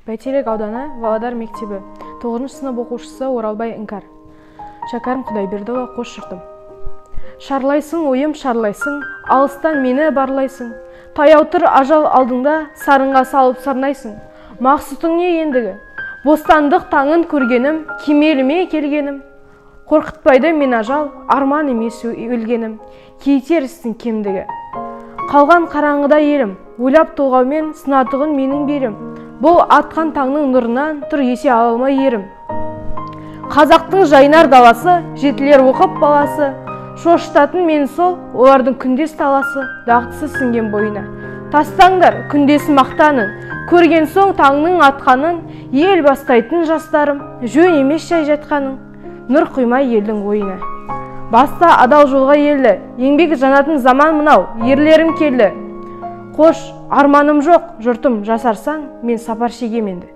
Бәйтерек ауданы, Володар мектебі. 9 сынып оқушысы Оралбай Іңкәр. Шәкәрім Құдайбердіұлы, қош жұртым. Шарлайсың, ойым шарлайсың, алыстан мені барлайсың. Таяу тұр ажал алдыңда, сарынға салып сарнайсың. Мақсұтың не ендігі? Бостандық таңын көргенім, кемеліме келгенім. Қорқытпайды мен ажал, арман емес өлгенім. Кейтерістің кемдігі. Қалған қараңғыда елім, ойлап толғаумен сынатығын менің берім. Бұл атқан таңның нұрынан тұр есе алалмай ерім. Қазақтың жайнар даласы, жетілер оқып баласы. Шошытатын мен сол, олардың күндес таласы, дағдысы сіңген бойына. Тастаңдар, күндесі мақтанын, көрген соң таңның атқанын, ел бастайтын жастарым, жөн емес жай жатқаның, нұр құймай елдің ойына. Баста адал жолға елді, еңбек жанатын заман мынау, ерлерім келді. Қош, арманым жоқ, жұртым, жасарсаң, мен сапар шегеменді.